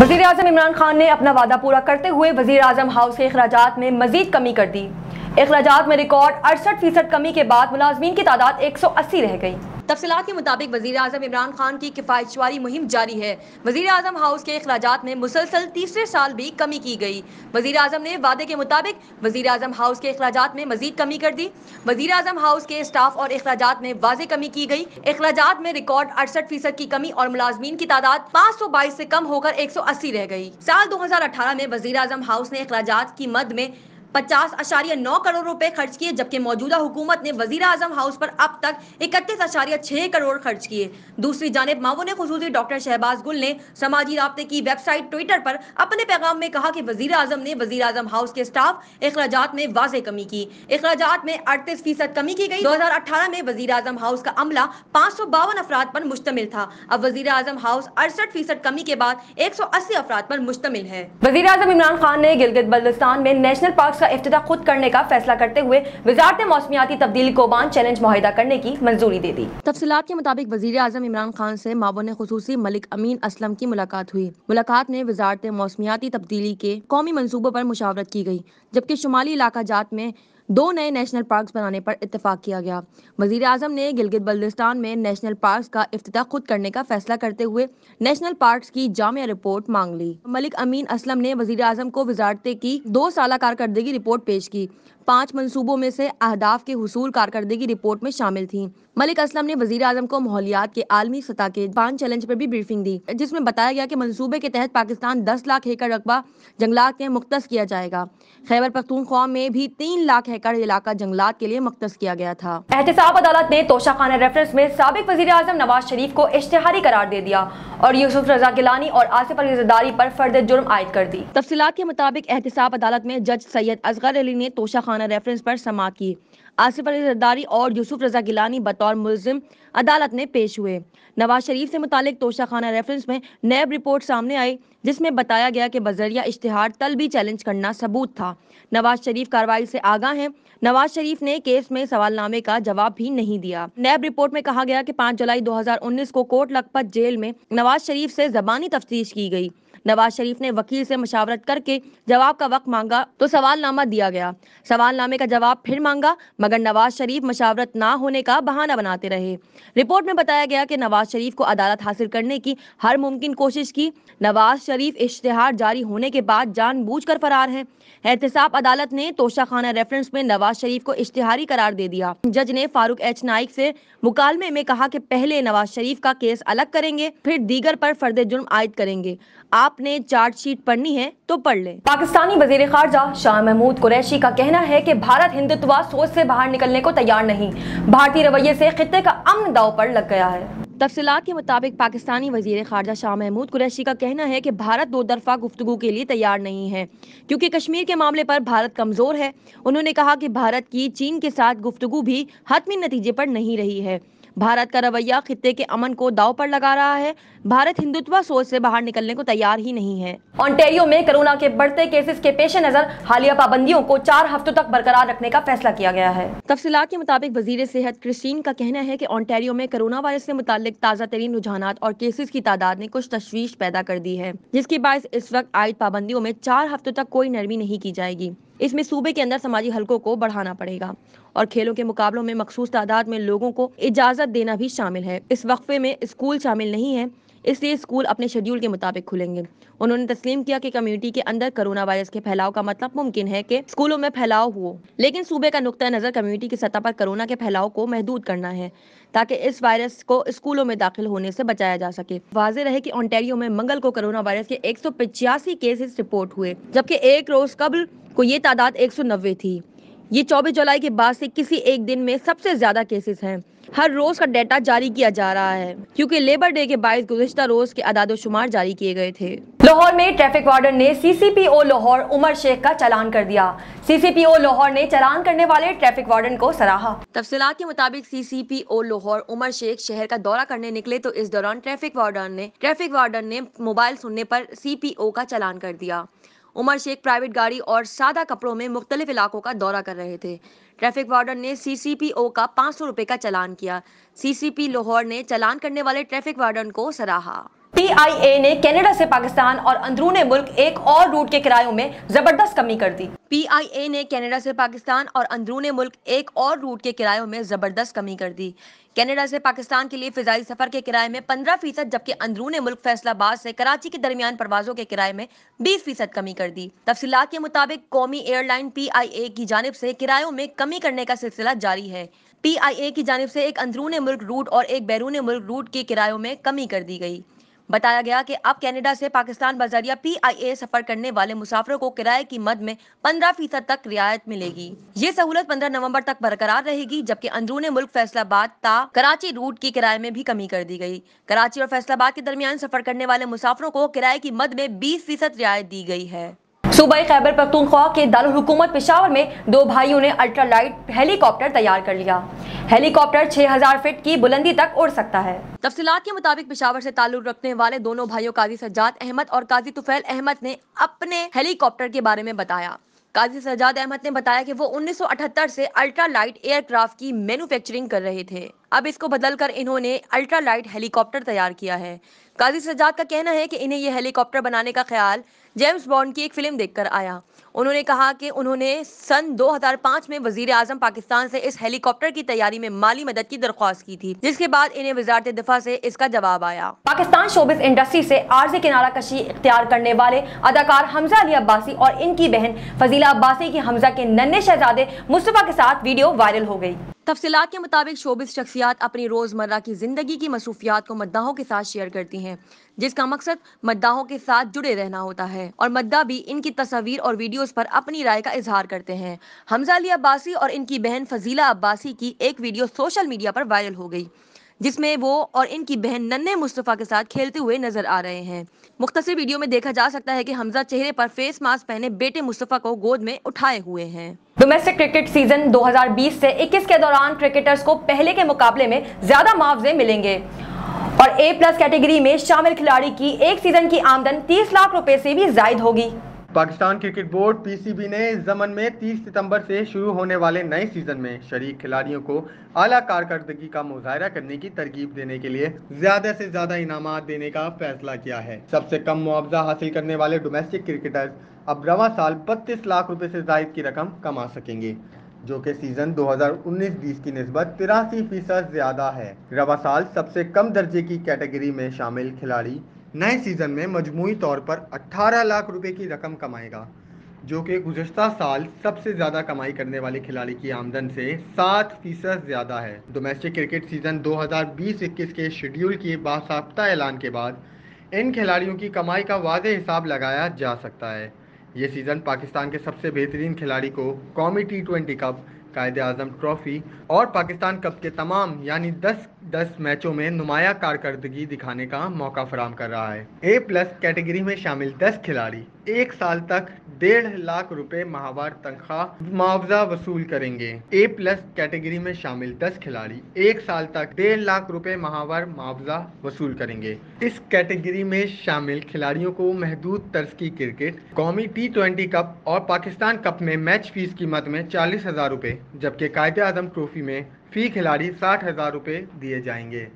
वज़ीर आज़म इमरान खान ने अपना वादा पूरा करते हुए वज़ीर आज़म हाउस के अखराजात में मजीद कमी कर दी। अखराजात में रिकॉर्ड 68% कमी के बाद मुलाजमीन की तादाद 180 रह गई। तफसीलात के मुताबिक वज़ीर आज़म इमरान खान की किफ़ायतशुमारी मुहिम जारी है। वज़ीर आज़म हाउस के अखराजात में मुसलसल तीसरे साल भी कमी की गई। वज़ीर आज़म ने वादे के मुताबिक वज़ीर आज़म हाउस के अखराजात में मजीद कमी कर दी। वज़ीर आज़म हाउस के स्टाफ और अखराजात में वाज़े कमी की गई। अखराजात में रिकॉर्ड 68% की कमी और मुलाजमीन की तादाद 522 से कम होकर 180 रह गई। साल 2018 में वज़ीर आज़म हाउस ने अखराजात की मद में 50.9 करोड़ रुपए खर्च किए, जबकि मौजूदा हुकूमत ने वज़ीर आज़म हाउस पर अब तक 31.6 करोड़ खर्च किए। दूसरी जानिब मामून खुसूसी डॉक्टर शहबाज गुल ने समाजी राब्ते की वेबसाइट ट्विटर पर अपने पैगाम में कहा कि वज़ीर आज़म ने वज़ीर आज़म हाउस के स्टाफ अखराजात में वाज़े कमी की। अखराजात में 38% कमी की गई। 2018 में वज़ीर आज़म हाउस का अमला 552 अफराद पर मुश्तमिल था। अब वज़ीर आज़म हाउस 68% कमी के बाद 180 अफराद पर मुश्तमिल है। वज़ीर आज़म इमरान खान ने गिलगित बल्तिस्तान में नेशनल पार्क का इफ्तिताह खुद करने का फैसला करते हुए वज़ारत मौसमियाती तब्दीली कोबान चैलेंज मुआहिदा करने की मंजूरी दे दी। तफसीलात के मुताबिक वज़ीर आज़म इमरान खान से मावून खुसूसी मलिक अमीन असलम की मुलाकात हुई। मुलाकात में वज़ारत मौसमियाती तब्दीली के कौमी मंसूबों पर मुशावरत की गई, जबकि शुमाली इलाका जात में 2 नए नेशनल पार्क बनाने पर इत्तेफाक किया गया। वज़ीर आज़म ने गिलगित बल्तिस्तान में नेशनल पार्क का इफ्तिताह खुद करने का फैसला करते हुए नेशनल पार्क की जामिया रिपोर्ट मांग ली। मलिक अमीन असलम ने वज़ीर आज़म को वज़ारत की 2 साला कारकर्दगी रिपोर्ट पेश की। 5 मंसूबों में से अहदाफ के हुसूल कारकर्दगी रिपोर्ट में शामिल थी। मलिक असलम ने वज़ीर आज़म को माहौलियात के आलमी सतह के 5 चैलेंज पर भी ब्रीफिंग दी, जिसमें बताया गया कि मंसूबे के तहत पाकिस्तान 10 लाख एकड़ रकबा जंगलात में मुख्तस किया जाएगा। खैबर पख्तूनख्वा में भी 3 लाख एकड़ इलाका जंगलात के लिए मुख्तस किया गया था। एहतिसाब अदालत ने तोशाखाना रेफरेंस में साबिक वज़ीर आज़म नवाज शरीफ को इश्तिहारी करार दे दिया और यूसुफ रजा गिलानी और आसिफ अली ज़रदारी पर फर्द जुर्म आयद कर दी। तफसीलात के मुताबिक एहतिसाब अदालत में जज सैयद असगर अली ने तोशाखाना रेफरेंस पर समाअत की। आसिफ अली ज़रदारी और यूसुफ रजा गिलानी बतौर मुल्ज़िम अदालत में पेश हुए। नवाज शरीफ से मुतालिक तोशाखाना रेफरेंस में नैब रिपोर्ट सामने आई, जिसमें बताया गया कि बजरिया इश्तिहार तलबी चैलेंज करना सबूत था। नवाज शरीफ कार्रवाई से आगाह हैं। नवाज शरीफ ने केस में सवालनामे का जवाब भी नहीं दिया। नैब रिपोर्ट में कहा गया कि 5 जुलाई 2019 को कोट लखपत जेल में नवाज शरीफ से ज़बानी तफ्तीश की गई। नवाज शरीफ ने वकील से मशावरत करके जवाब का वक्त मांगा तो सवालनामा दिया गया। सवालनामे का जवाब फिर मांगा, मगर नवाज शरीफ मशावरत ना होने का बहाना बनाते रहे। रिपोर्ट में बताया गया कि नवाज शरीफ को अदालत हासिल करने की हर मुमकिन कोशिश की। नवाज शरीफ इश्तिहार जारी होने के बाद जानबूझकर फरार हैं। एहतिसाब अदालत ने तोशाखाना रेफरेंस में नवाज शरीफ को इश्तिहारी करार दे दिया। जज ने फारूक एच नाइक से मुकालमे में कहा कि पहले नवाज शरीफ का केस अलग करेंगे, फिर दीगर पर फर्द जुर्म आयद करेंगे। आपने चार्जशीट पढ़नी है तो पढ़ लें। पाकिस्तानी वजीर खारजा शाह महमूद कुरैशी का कहना है कि भारत हिंदुत्व सोच से बाहर निकलने को तैयार नहीं। भारतीय रवैये से खित्ते का अमन दांव पर लग गया है। तफसीलात के मुताबिक पाकिस्तानी वजीर खारजा शाह महमूद कुरैशी का कहना है कि भारत दो तरफा गुफ्तगू के लिए तैयार नहीं है, क्योंकि कश्मीर के मामले पर भारत कमजोर है। उन्होंने कहा कि भारत की चीन के साथ गुफ्तगू भी हतमी नतीजे पर नहीं रही है। भारत का रवैया खित्ते के अमन को दांव पर लगा रहा है। भारत हिंदुत्व सोच से बाहर निकलने को तैयार ही नहीं है। ओंटारियो में कोरोना के बढ़ते केसेस के पेश नजर हालिया पाबंदियों को 4 हफ्तों तक बरकरार रखने का फैसला किया गया है। तफसीलात के मुताबिक वजीर सेहत क्रिस्टीन का कहना है कि ओंटारियो में कोरोना वायरस से मुताल्लिक ताज़ा तरीन रुझानात और केसेस की तादाद ने कुछ तशवीश पैदा कर दी है, जिसके बायस इस वक्त आयद पाबंदियों में 4 हफ्तों तक कोई नरमी नहीं की जाएगी। इसमें सूबे के अंदर समाजी हलकों को बढ़ाना पड़ेगा और खेलों के मुकाबलों में मखसूस तादाद में लोगों को इजाजत देना भी शामिल है। इस वक्फे में स्कूल शामिल नहीं है, इसलिए स्कूल अपने शेड्यूल के मुताबिक खुलेंगे। उन्होंने तस्लीम किया कि कम्युनिटी के अंदर कोरोना वायरस के फैलाव का मतलब मुमकिन है कि स्कूलों में फैलाव हो, लेकिन सूबे का नुक्ता नजर कम्युनिटी की सतह पर कोरोना के फैलाव को महदूद करना है, ताकि इस वायरस को स्कूलों में दाखिल होने से बचाया जा सके। वाज़ेह रहे कि ओंटारियो में मंगल को कोरोना वायरस के 185 केसेस रिपोर्ट हुए, जबकि एक रोज कबल को ये तादाद 190 थी। ये 24 जुलाई के बाद से किसी एक दिन में सबसे ज्यादा केसेस हैं। हर रोज का डेटा जारी किया जा रहा है, क्योंकि लेबर डे के बायस गुज़िश्ता रोज के अदाद-ओ-शुमार जारी किए गए थे। लाहौर में ट्रैफिक वार्डन ने सीसीपीओ लाहौर उमर शेख का चालान कर दिया। सीसीपीओ लाहौर ने चालान करने वाले ट्रैफिक वार्डन को सराहा। तफसीलात के मुताबिक सीसीपीओ लाहौर उमर शेख शहर का दौरा करने निकले तो इस दौरान ट्रैफिक वार्डन ने मोबाइल सुनने पर सीपीओ का चालान कर दिया। उमर शेख प्राइवेट गाड़ी और सादा कपड़ों में मुख्तलिफ इलाकों का दौरा कर रहे थे। ट्रैफिक वार्डन ने सीसीपीओ का 500 रुपए का चालान किया। सीसीपी लाहौर ने चालान करने वाले ट्रैफिक वार्डन को सराहा। PIA ने कनाडा से पाकिस्तान और अंदरूने मुल्क एक और रूट के किरायों में जबरदस्त कमी कर दी। PIA ने कनाडा से पाकिस्तान और अंदरूने मुल्क एक और रूट के किरायों में जबरदस्त कमी कर दी। कनाडा से पाकिस्तान के लिए फिजाई सफर के किराए में 15%, जबकि अंदरूने मुल्क फैसलाबाद से कराची के दरमियान परवाजों के किराए में 20% कमी कर दी। तफसीलात के मुताबिक कौमी एयरलाइन PIA की जानिब से किरायों में कमी करने का सिलसिला जारी है। PIA की जानिब से एक अंदरूने मुल्क रूट और एक बैरूने मुल्क रूट के किरायों में कमी कर दी गई। बताया गया कि अब कनाडा से पाकिस्तान बजरिया PIA सफर करने वाले मुसाफिरों को किराए की मद में 15% तक रियायत मिलेगी। ये सहूलत 15 नवंबर तक बरकरार रहेगी, जबकि अंदरूने मुल्क फैसलाबाद ता कराची रूट की किराए में भी कमी कर दी गई। कराची और फैसलाबाद के दरमियान सफर करने वाले मुसाफिरों को किराए की मद में 20% रियायत दी गई है। सूबाई खैबर पख्तूनख्वा के दारुल हुकूमत पेशावर में दो भाइयों ने अल्ट्रालाइट हेलीकॉप्टर तैयार कर लिया। हेलीकॉप्टर 6000 फीट की बुलंदी तक उड़ सकता है। तफसीलात के मुताबिक पेशावर से ताल्लुक रखने वाले दोनों भाइयों काजी सज्जाद अहमद और काजी तुफैल अहमद ने अपने हेलीकॉप्टर के बारे में बताया। काजी सज्जाद अहमद ने बताया कि वो 1978 से अल्ट्रालाइट एयरक्राफ्ट की मैन्युफैक्चरिंग कर रहे थे। अब इसको बदलकर इन्होंने अल्ट्रालाइट हेलीकॉप्टर तैयार किया है। काजी सज्जाद का कहना है कि इन्हें यह हेलीकॉप्टर बनाने का ख्याल जेम्स बॉन्ड की एक फिल्म देखकर आया। उन्होंने कहा कि उन्होंने सन 2005 में वजीर आजम पाकिस्तान से इस हेलीकॉप्टर की तैयारी में माली मदद की दरख्वास्त की थी, जिसके बाद इन्हें वजारत दिफा से इसका जवाब आया। पाकिस्तान शोबिस इंडस्ट्री से आर्जी किनारा कशी इख्तियार करने वाले अदाकार हमजा अली अब्बासी और इनकी बहन फजीला अब्बासी की हमजा के नन्हे शहजादे मुस्तफा के साथ वीडियो वायरल हो गई। तफसीलात के मुताबिक शोबिस शख्सियात अपनी रोजमर्रा की जिंदगी की मसरूफियात को मद्दाहों के साथ शेयर करती हैं, जिसका मकसद मद्दाहों के साथ जुड़े रहना होता है, और मद्दा भी इनकी तस्वीर और वीडियोस पर अपनी राय का इजहार करते हैं। हमजा अली अब्बासी और इनकी बहन फजीला अब्बासी की एक वीडियो सोशल मीडिया पर वायरल हो गई, जिसमें वो और इनकी बहन नन्हे मुस्तफा के साथ खेलते हुए नजर आ रहे हैं। मुख्तसर वीडियो में देखा जा सकता है कि हमजा चेहरे पर फेस मास्क पहने बेटे मुस्तफा को गोद में उठाए हुए हैं। डोमेस्टिक क्रिकेट सीजन 2020 से 21 के दौरान क्रिकेटर्स को पहले के मुकाबले में ज्यादा मुआवजे मिलेंगे और A+ कैटेगरी में शामिल खिलाड़ी की एक सीजन की आमदन 30 लाख रुपए से भी जायद होगी। पाकिस्तान क्रिकेट बोर्ड PCB ने इस ज़मन में 30 सितंबर से शुरू होने वाले नए सीज़न में शरीक खिलाड़ियों को आला कारकर्दगी का मुजाहरा करने की तरगीब देने के लिए ज़्यादा से ज़्यादा इनामात देने का फैसला किया है। सबसे कम मुआवजा हासिल करने वाले डोमेस्टिक क्रिकेटर्स अब रवां साल 32 लाख रुपए से जायद की रकम कमा सकेंगे, जो कि सीज़न 2019-20 की निस्बत 83% ज़्यादा है। रवां साल सबसे कम दर्जे की कैटेगरी में शामिल खिलाड़ी नए सीज़न में मजमूई तौर पर 18 लाख रुपए की रकम कमाएगा, जो कि गुज़श्ता साल सबसे ज़्यादा कमाई करने वाले खिलाड़ी की आमदन से 7% ज़्यादा है। डोमेस्टिक क्रिकेट सीज़न 2020-21 के शेड्यूल के बाकायदा ऐलान के बाद इन खिलाड़ियों की कमाई का वाज़ेह हिसाब लगाया जा सकता है। ये सीज़न पाकिस्तान के सबसे बेहतरीन खिलाड़ी को कौमी T20 कप, कायद-ए-आज़म ट्रॉफी और पाकिस्तान कप के तमाम यानी 10 मैचों में नुमाया कारकर्दगी दिखाने का मौका फराहम कर रहा है। A+ कैटेगरी में शामिल 10 खिलाड़ी एक साल तक 1.5 लाख रुपए माहवार तनख्वाह मुआवजा वसूल करेंगे। A+ कैटेगरी में शामिल 10 खिलाड़ी एक साल तक 1.5 लाख रुपए माहवार मुआवजा वसूल करेंगे। इस कैटेगरी में शामिल खिलाड़ियों को महदूद तर्ज की क्रिकेट, कौमी T20 कप और पाकिस्तान कप में मैच फीस की मद में 40,000 रुपए, जबकि कायद-ए-आज़म ट्रॉफी में फी खिलाड़ी 60,000 रुपए दिए जाएंगे।